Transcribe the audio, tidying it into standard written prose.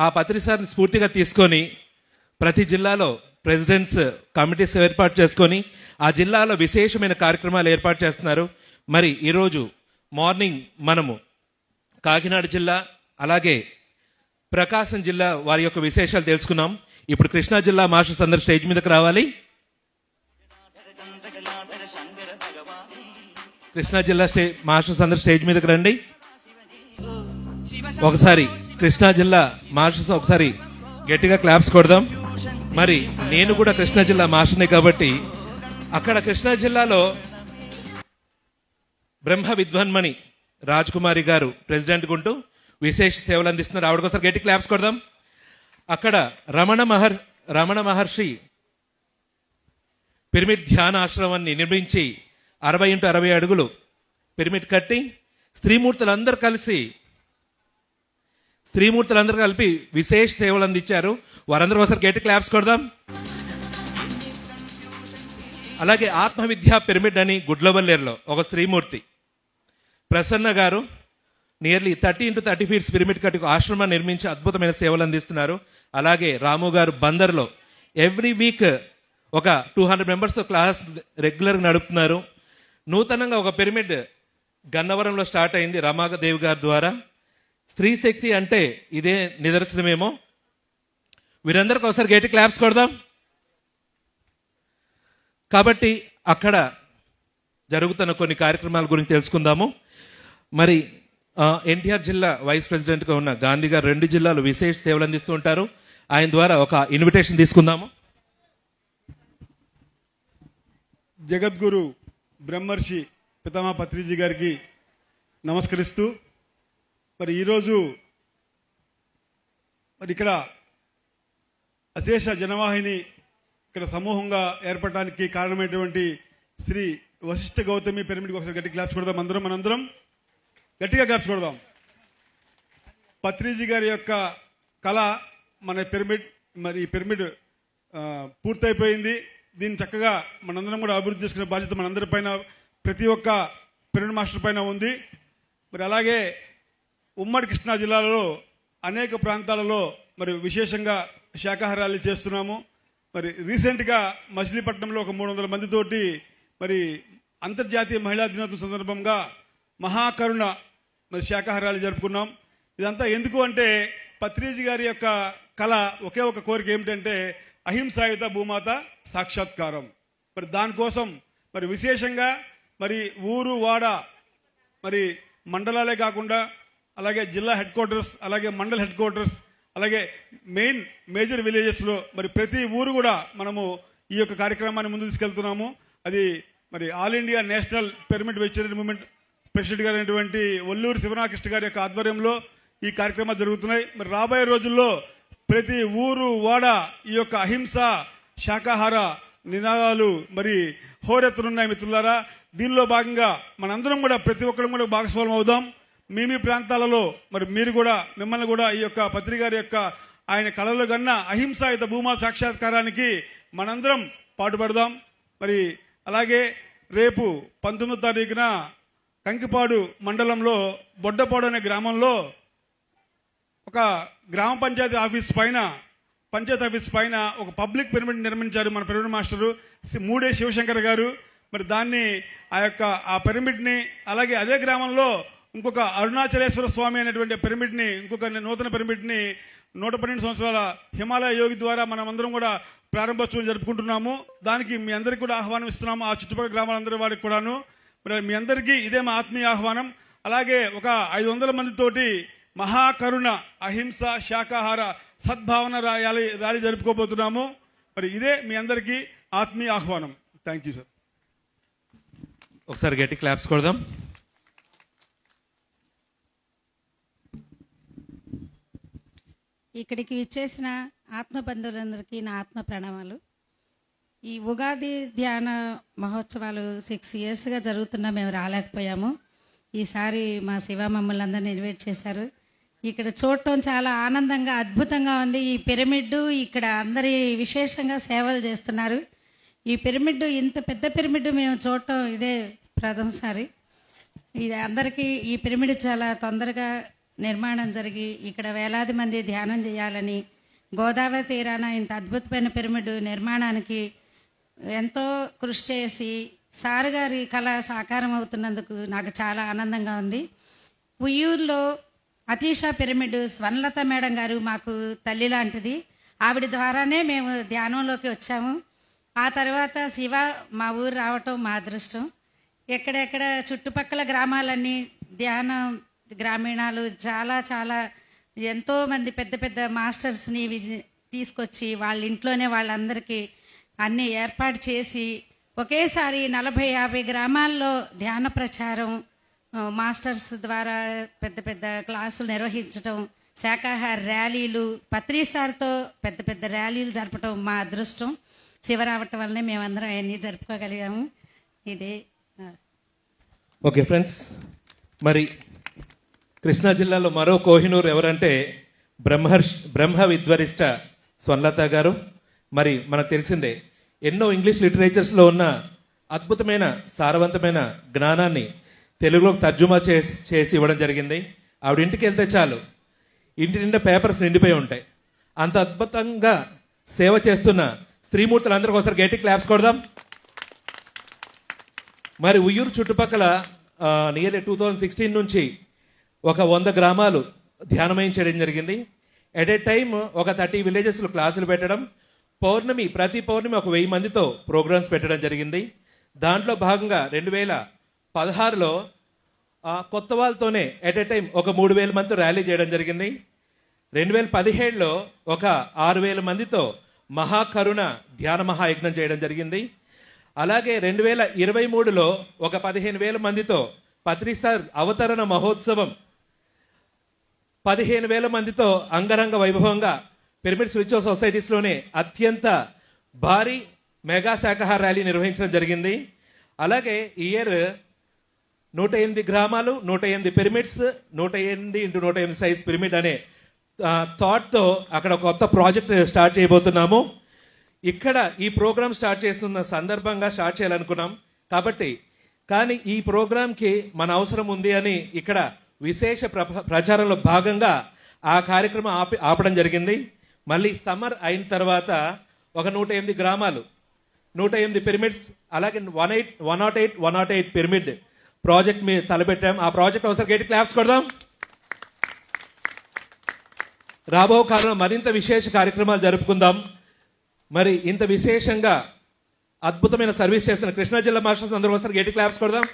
ఆ పత్రిసారిని స్ఫూర్తిగా తీసుకొని ప్రతి జిల్లాలో ప్రెసిడెంట్స్ కమిటీస్ ఏర్పాటు చేసుకొని ఆ జిల్లాలో విశేషమైన కార్యక్రమాలు ఏర్పాటు చేస్తున్నారు. మరి ఈరోజు మార్నింగ్ మనము కాకినాడ జిల్లా అలాగే ప్రకాశం జిల్లా వారి యొక్క విశేషాలు తెలుసుకున్నాం. ఇప్పుడు కృష్ణా జిల్లా మాస్టర్స్ అందరు స్టేజ్ మీదకి రావాలి. కృష్ణా జిల్లా మాస్టర్స్ అందరు స్టేజ్ మీదకి రండి. ఒకసారి కృష్ణా జిల్లా మాస్టర్స్ ఒకసారి గట్టిగా క్లాప్స్ కొడదాం. మరి నేను కూడా కృష్ణా జిల్లా మాస్టర్నే కాబట్టి అక్కడ కృష్ణా జిల్లాలో బ్రహ్మ విద్వాన్మణి రాజ్కుమారి గారు ప్రెసిడెంట్ గుంటూ విశేష సేవలు అందిస్తున్నారు. ఆవిడకోసారి గట్టి క్లాప్స్ కొడదాం. అక్కడ రమణ మహర్షి పిరమిడ్ ధ్యాన ఆశ్రమాన్ని నిర్మించి 60x60 అడుగులు పిరమిడ్ కట్టి స్త్రీమూర్తులందరూ కలిపి విశేష సేవలు అందించారు. వారందరూ ఒకసారి గట్టి క్లాప్స్ కొడదాం. అలాగే ఆత్మ విద్యా పిరమిడ్ అని గుడ్లవల్లేరులో ఒక శ్రీమూర్తి ప్రసన్న గారు నియర్లీ 30x30 ఫీట్స్ పిరమిడ్ కట్టి ఆశ్రమాన్ని నిర్మించి అద్భుతమైన సేవలు అందిస్తున్నారు. అలాగే రాము గారు బందర్లో ఎవ్రీ వీక్ ఒక 200 మెంబర్స్ క్లాస్ రెగ్యులర్గా నడుపుతున్నారు. నూతనంగా ఒక పిరమిడ్ గన్నవరంలో స్టార్ట్ అయింది రమాదేవి గారి ద్వారా. స్త్రీ శక్తి అంటే ఇదే నిదర్శనమేమో. వీరందరికీ ఒకసారి గట్టి క్లాప్స్ కొడదాం. కాబట్టి అక్కడ జరుగుతున్న కొన్ని కార్యక్రమాల గురించి తెలుసుకుందాము. మరి ఎన్టీఆర్ జిల్లా వైస్ ప్రెసిడెంట్ గా ఉన్న గాంధీ గారు 2 జిల్లాలు విశేష సేవలు అందిస్తూ ఉంటారు. ఆయన ద్వారా ఒక ఇన్విటేషన్ తీసుకుందాము. జగద్గురు బ్రహ్మర్షి పితామహ పత్రిజీ గారికి నమస్కరిస్తూ మరి ఈరోజు ఇక్కడ అశేష జనవాహిని ఇక్కడ సమూహంగా ఏర్పడడానికి కారణమైనటువంటి శ్రీ వశిష్ఠ గౌతమి పిరమిడ్కి ఒకసారి గట్టి క్లాప్స్ కొడదాం. మనందరం గట్టిగా క్లాప్స్ కొడదాం. పత్రిజీ గారి యొక్క కళ మన ఈ పిరమిడ్ పూర్తయిపోయింది. దీన్ని చక్కగా మనందరం కూడా అభివృద్ధి చేసుకునే బాధ్యత మనందరిపైన, ప్రతి ఒక్క పిరమిడ్ మాస్టర్ పైన ఉంది. మరి అలాగే ఉమ్మడి కృష్ణా జిల్లాలో అనేక ప్రాంతాలలో మరి విశేషంగా శాకాహారాలు చేస్తున్నాము. మరి రీసెంట్గా మచిలీపట్నంలో ఒక 300 మందితోటి మరి అంతర్జాతీయ మహిళా దినోత్సవం సందర్భంగా మహాకరుణ మరి శాకాహారాలు జరుపుకున్నాం. ఇదంతా ఎందుకు అంటే పత్రిజీ గారి యొక్క కళ ఒకే ఒక కోరిక ఏమిటంటే అహింసాయుత భూమాత సాక్షాత్కారం. మరి దానికోసం మరి విశేషంగా మరి ఊరు వాడ మరి మండలాలే కాకుండా అలాగే జిల్లా హెడ్ క్వార్టర్స్ అలాగే మండల హెడ్ క్వార్టర్స్ అలాగే మేజర్ విలేజెస్ లో మరి ప్రతి ఊరు కూడా మనము ఈ యొక్క కార్యక్రమాన్ని ముందు తీసుకెళ్తున్నాము. అది మరి all India national pyramid vegetarian movement president గారైనటువంటి ఒల్లూరు శివనాకృష్ణ గారి యొక్క ఆధ్వర్యంలో ఈ కార్యక్రమాలు జరుగుతున్నాయి. మరి రాబోయే రోజుల్లో ప్రతి ఊరు వాడ ఈ యొక్క అహింస శాకాహార నినాదాలు మరి హోరెత్తునున్నాయి మిత్రులారా. దీనిలో భాగంగా మనందరం కూడా ప్రతి ఒక్కరం కూడా భాగస్వామ్యం అవుదాం. మీ ప్రాంతాలలో మరి మీరు కూడా మిమ్మల్ని కూడా ఈ యొక్క పత్రిక గారి యొక్క ఆయన కళలో కన్నా అహింసాయుత భూమా సాక్షాత్కారానికి మనందరం పాటుపడదాం. మరి అలాగే రేపు 19వ తారీఖున కంకిపాడు మండలంలో బొడ్డపాడు అనే గ్రామంలో ఒక గ్రామ పంచాయతీ ఆఫీస్ పైన ఒక పబ్లిక్ పిరమిడ్ నిర్మించారు మన పిరమిడ్ మాస్టరు మూడే శివశంకర్ గారు. మరి దాన్ని ఆ పిరమిడ్ ని అలాగే అదే గ్రామంలో ఇంకొక అరుణాచలేశ్వర స్వామి అనేటువంటి పిరమిడ్ ని ఇంకొక నూతన పిరమిడ్ ని 112 సంవత్సరాల హిమాలయ యోగి ద్వారా మనం అందరం కూడా ప్రారంభోత్సవం జరుపుకుంటున్నాము. దానికి మీ అందరికీ కూడా ఆహ్వానం ఇస్తున్నాము. ఆ చుట్టుపక్కల గ్రామాలందరి వారికి కూడాను మరి మీ అందరికీ ఇదే మా ఆత్మీయ ఆహ్వానం. అలాగే ఒక 500 మందితోటి మహాకరుణ అహింస శాకాహార సద్భావన ర్యాలీ జరుపుకోబోతున్నాము. మరి ఇదే మీ అందరికీ ఆత్మీయ ఆహ్వానం. Thank you sir. ఒకసారి గట్టి క్లాప్స్ కొడదాం. ఇక్కడికి విచ్చేసిన ఆత్మ బంధువులందరికీ నా ఆత్మ ప్రణామాలు. ఈ ఉగాది ధ్యాన మహోత్సవాలు 6 ఇయర్స్గా జరుగుతున్నా మేము రాలేకపోయాము. ఈసారి మా శివ మమ్మల్ని అందరినీ ఇన్వైట్ చేశారు. ఇక్కడ చూడటం చాలా ఆనందంగా అద్భుతంగా ఉంది. ఈ పిరమిడ్ ఇక్కడ అందరి విశేషంగా సేవలు చేస్తున్నారు. ఈ పిరమిడ్ ఇంత పెద్ద పిరమిడ్ మేము చూడటం ఇదే ప్రథమసారి. ఇది అందరికీ ఈ పిరమిడ్ చాలా తొందరగా నిర్మాణం జరిగి ఇక్కడ వేలాది మంది ధ్యానం చేయాలని, గోదావరి తీరాన ఇంత అద్భుతమైన పిరమిడ్ నిర్మాణానికి ఎంతో కృషి చేసి సార్ గారి కళ సాకారం అవుతున్నందుకు నాకు చాలా ఆనందంగా ఉంది. ఉయ్యూరులో అతీషా పిరమిడ్ స్వర్ణలత మేడం గారు మాకు తల్లి లాంటిది. ఆవిడ ద్వారానే మేము ధ్యానంలోకి వచ్చాము. ఆ తర్వాత శివ మా ఊరు రావటం మా అదృష్టం. ఎక్కడెక్కడ చుట్టుపక్కల గ్రామాలన్నీ ధ్యానం గ్రామీణాలు చాలా చాలా ఎంతో మంది పెద్ద పెద్ద మాస్టర్స్ని తీసుకొచ్చి వాళ్ళ ఇంట్లోనే వాళ్ళందరికీ అన్ని ఏర్పాటు చేసి ఒకేసారి 40-50 గ్రామాల్లో ధ్యాన ప్రచారం, మాస్టర్స్ ద్వారా పెద్ద పెద్ద క్లాసులు నిర్వహించడం, శాకాహార ర్యాలీలు, పత్రిసార్తో పెద్ద పెద్ద ర్యాలీలు జరపడం మా అదృష్టం. శివ రావటం వల్లనే మేమందరం అవన్నీ జరుపుకోగలిగాము. ఇదే. ఓకే ఫ్రెండ్స్, మరి కృష్ణా జిల్లాలో మరో కోహినూర్ ఎవరంటే బ్రహ్మ విద్వరిష్ట స్వర్ణలత గారు. మరి మనకు తెలిసిందే, ఎన్నో ఇంగ్లీష్ లిటరేచర్స్లో ఉన్న అద్భుతమైన సారవంతమైన జ్ఞానాన్ని తెలుగులోకి తర్జుమా చేసి ఇవ్వడం జరిగింది. ఆవిడ ఇంటికి వెళ్తే చాలు ఇంటి నిండా పేపర్స్ నిండిపోయి ఉంటాయి. అంత అద్భుతంగా సేవ చేస్తున్న స్త్రీమూర్తులందరికీ ఒకసారి గట్టి క్లాప్స్ కొడదాం. మరి ఉయ్యూరు చుట్టుపక్కల నియర్లీ 2016 నుంచి ఒక 100 గ్రామాలు ధ్యానమయం చేయడం జరిగింది. ఎట్ ఏ టైమ్ ఒక 30 విలేజెస్లో క్లాసులు పెట్టడం, ప్రతి పౌర్ణమి ఒక 1000 మందితో ప్రోగ్రామ్స్ పెట్టడం జరిగింది. దాంట్లో భాగంగా 2016లో కొత్త వాళ్ళతోనే ఎట్ ఏ టైం ఒక 3000 మందితో ర్యాలీ చేయడం జరిగింది. 2017లో ఒక 6000 మందితో మహాకరుణ ధ్యాన మహాయజ్ఞం చేయడం జరిగింది. అలాగే 2023లో ఒక 15000 మందితో పత్రిసార్ అవతరణ మహోత్సవం 15000 మందితో అంగరంగ వైభవంగా పిరమిడ్ స్పిరిచువల్ సొసైటీస్లోనే అత్యంత భారీ మెగా శాకాహార ర్యాలీ నిర్వహించడం జరిగింది. అలాగే ఈ ఇయర్ 108 గ్రామాలు, 108 పిరమిడ్స్, 108 × 108 సైజ్ పిరమిడ్ అనే థాట్తో అక్కడ ఒక కొత్త ప్రాజెక్ట్ స్టార్ట్ చేయబోతున్నాము. ఇక్కడ ఈ ప్రోగ్రామ్ స్టార్ట్ చేస్తున్న సందర్భంగా స్టార్ట్ చేయాలనుకున్నాం కానీ ఈ ప్రోగ్రాంకి మన అవసరం ఉంది అని ఇక్కడ విశేష ప్రచారంలో భాగంగా ఆ కార్యక్రమం ఆపడం జరిగింది. మళ్ళీ సమ్మర్ అయిన తర్వాత ఒక 108 గ్రామాలు, 108 పిరమిడ్స్, అలాగే 108 పిరమిడ్ ప్రాజెక్ట్ మీద తలపెట్టాం. ఆ ప్రాజెక్ట్ ఒకసారి గట్టి క్లాప్స్ కొడదాం. రాబో కాలంలో మరింత విశేష కార్యక్రమాలు జరుపుకుందాం. మరి ఇంత విశేషంగా అద్భుతమైన సర్వీస్ చేస్తున్న కృష్ణా జిల్లా మాస్టర్స్ అందరూ ఒకసారి గట్టి క్లాప్స్ కొడదాం.